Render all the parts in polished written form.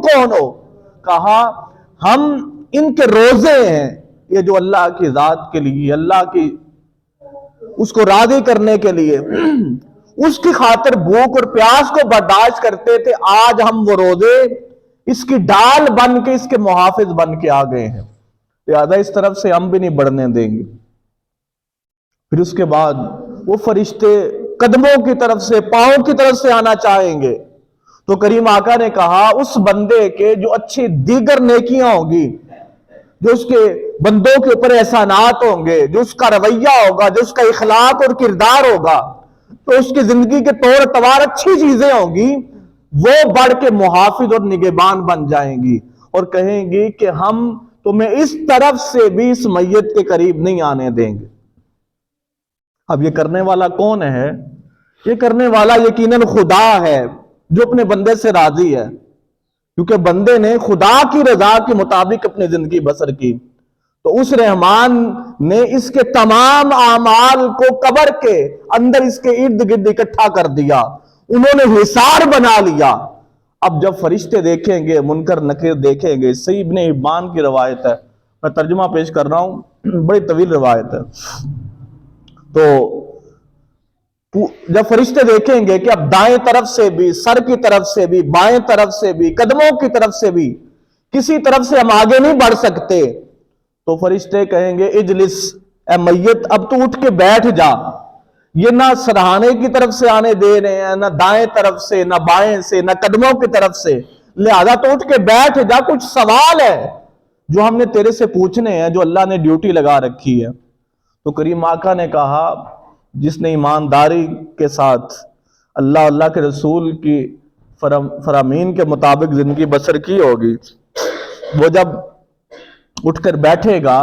کون ہو؟ کہا ہم ان کے روزے ہیں، یہ جو اللہ کی ذات کے لیے، اللہ کی اس کو راضی کرنے کے لیے اس کی خاطر بھوک اور پیاس کو برداشت کرتے تھے، آج ہم وہ روزے اس کی ڈال بن کے، اس کے محافظ بن کے آ گئے ہیں، لہذا اس طرف سے ہم بھی نہیں بڑھنے دیں گے۔ پھر اس کے بعد وہ فرشتے قدموں کی طرف سے، پاؤں کی طرف سے آنا چاہیں گے، تو کریم آقا نے کہا اس بندے کے جو اچھی دیگر نیکیاں ہوں گی، جو اس کے بندوں کے اوپر احسانات ہوں گے، جو اس کا رویہ ہوگا، جو اس کا اخلاق اور کردار ہوگا، تو اس کی زندگی کے طور تبار اچھی چیزیں ہوں گی، وہ بڑھ کے محافظ اور نگہبان بن جائیں گی اور کہیں گی کہ ہم تمہیں اس طرف سے بھی اس میت کے قریب نہیں آنے دیں گے۔ اب یہ کرنے والا کون ہے؟ یہ کرنے والا یقیناً خدا ہے، جو اپنے بندے سے راضی ہے، کیونکہ بندے نے خدا کی رضا کے مطابق اپنی زندگی بسر کی، تو اس رحمان نے اس کے تمام اعمال کو قبر کے اندر اس کے ارد گرد اکٹھا کر دیا، انہوں نے حصار بنا لیا۔ اب جب فرشتے دیکھیں گے، منکر نکیر دیکھیں گے، صحیح ابن حبان کی روایت ہے، میں ترجمہ پیش کر رہا ہوں، بڑی طویل روایت ہے، تو جب فرشتے دیکھیں گے کہ اب دائیں طرف سے بھی، سر کی طرف سے بھی، بائیں طرف سے بھی، قدموں کی طرف سے بھی کسی طرف سے ہم آگے نہیں بڑھ سکتے، تو فرشتے کہیں گے اجلس اے میت، اب تو اٹھ کے بیٹھ جا۔ یہ نہ سرہانے کی طرف سے آنے دے رہے ہیں، نہ دائیں طرف سے، نہ بائیں سے، نہ قدموں کی طرف سے، لہذا تو اٹھ کے بیٹھ جا، کچھ سوال ہے جو ہم نے تیرے سے پوچھنے ہیں، جو اللہ نے ڈیوٹی لگا رکھی ہے۔ تو کریم آقا نے کہا جس نے ایمانداری کے ساتھ اللہ کے رسول کی فرامین کے مطابق زندگی بسر کی ہوگی، وہ جب اٹھ کر بیٹھے گا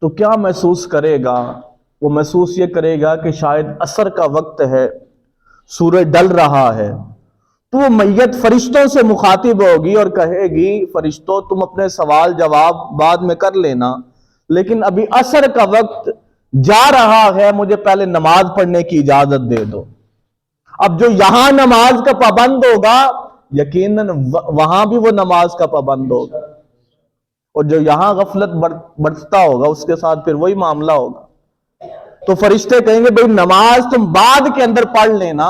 تو کیا محسوس کرے گا؟ وہ محسوس یہ کرے گا کہ شاید عصر کا وقت ہے، سورج ڈل رہا ہے، تو وہ میت فرشتوں سے مخاطب ہوگی اور کہے گی فرشتوں تم اپنے سوال جواب بعد میں کر لینا، لیکن ابھی عصر کا وقت جا رہا ہے، مجھے پہلے نماز پڑھنے کی اجازت دے دو۔ اب جو یہاں نماز کا پابند ہوگا یقیناً وہاں بھی وہ نماز کا پابند ہوگا، اور جو یہاں غفلت برتتا ہوگا اس کے ساتھ پھر وہی معاملہ ہوگا۔ تو فرشتے کہیں گے بھئی نماز تم بعد کے اندر پڑھ لینا۔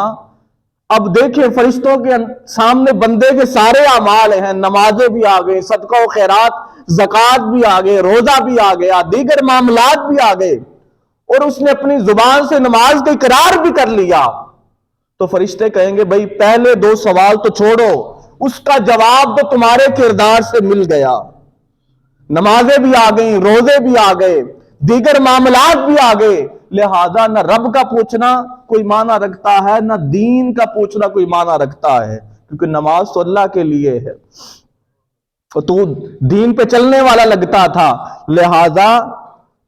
اب دیکھیں فرشتوں کے سامنے بندے کے سارے اعمال ہیں، نمازیں بھی آ گئے، صدقہ و خیرات، زکوٰۃ بھی آ گئے، روزہ بھی آ گیا، دیگر معاملات بھی آ گئے، اور اس نے اپنی زبان سے نماز کا اقرار بھی کر لیا۔ تو فرشتے کہیں گے بھئی پہلے دو سوال تو چھوڑو، اس کا جواب تو تمہارے کردار سے مل گیا، نمازیں بھی آ گئیں، روزے بھی آ گئے، دیگر معاملات بھی آ گئے، لہذا نہ رب کا پوچھنا کوئی معنی رکھتا ہے، نہ دین کا پوچھنا کوئی معنی رکھتا ہے، کیونکہ نماز تو اللہ کے لیے ہے، تو دین پہ چلنے والا لگتا تھا۔ لہذا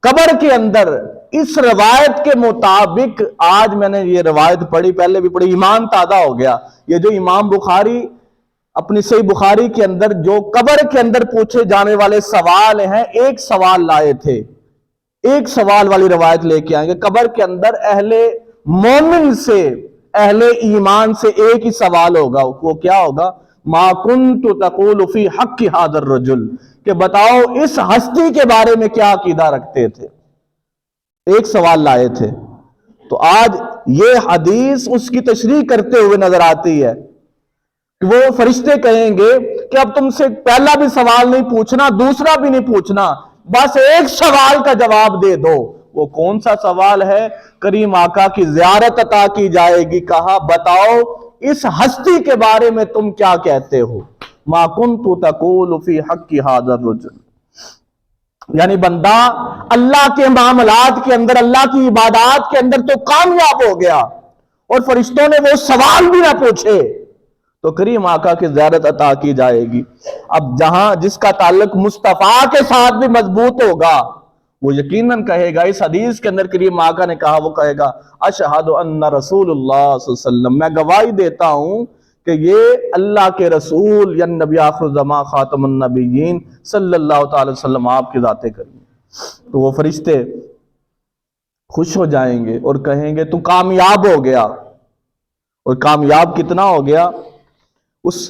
قبر کے اندر اس روایت کے مطابق، آج میں نے یہ روایت پڑھی، پہلے بھی پڑھی، ایمان تازہ ہو گیا۔ یہ جو امام بخاری اپنی صحیح بخاری کے اندر جو قبر کے اندر پوچھے جانے والے سوال ہیں، ایک سوال لائے تھے، ایک سوال والی روایت لے کے آئیں گے۔ قبر کے اندر اہل مومن سے، اہل ایمان سے ایک ہی سوال ہوگا، وہ کیا ہوگا؟ ما کنت تقول فی حق ھذا الرجل، کہ بتاؤ اس ہستی کے بارے میں کیا عقیدہ رکھتے تھے، ایک سوال لائے تھے۔ تو آج یہ حدیث اس کی تشریح کرتے ہوئے نظر آتی ہے کہ وہ فرشتے کہیں گے کہ اب تم سے پہلا بھی سوال نہیں پوچھنا، دوسرا بھی نہیں پوچھنا، بس ایک سوال کا جواب دے دو۔ وہ کون سا سوال ہے؟ کریم آقا کی زیارت عطا کی جائے گی، کہا بتاؤ اس ہستی کے بارے میں تم کیا کہتے ہو؟ ما کنت تقول فی حق ھذا الرجل، یعنی بندہ اللہ کے معاملات کے اندر، اللہ کی عبادات کے اندر تو کامیاب ہو گیا، اور فرشتوں نے وہ سوال بھی نہ پوچھے، تو کریم آقا کی زیارت عطا کی جائے گی۔ اب جہاں جس کا تعلق مصطفیٰ کے ساتھ بھی مضبوط ہوگا، وہ یقیناً کہے گا، اس حدیث کے اندر کریم آقا نے کہا، وہ کہے گا اشہد ان رسول اللہ صلی اللہ علیہ وسلم، میں گواہی دیتا ہوں کہ یہ اللہ کے رسول، یعنی نبی آخر الزمان خاتم النبیین صلی اللہ تعالی وسلم آپ کی ذات کریم۔ تو وہ فرشتے خوش ہو جائیں گے اور کہیں گے تو کامیاب ہو گیا، اور کامیاب کتنا ہو گیا؟ اس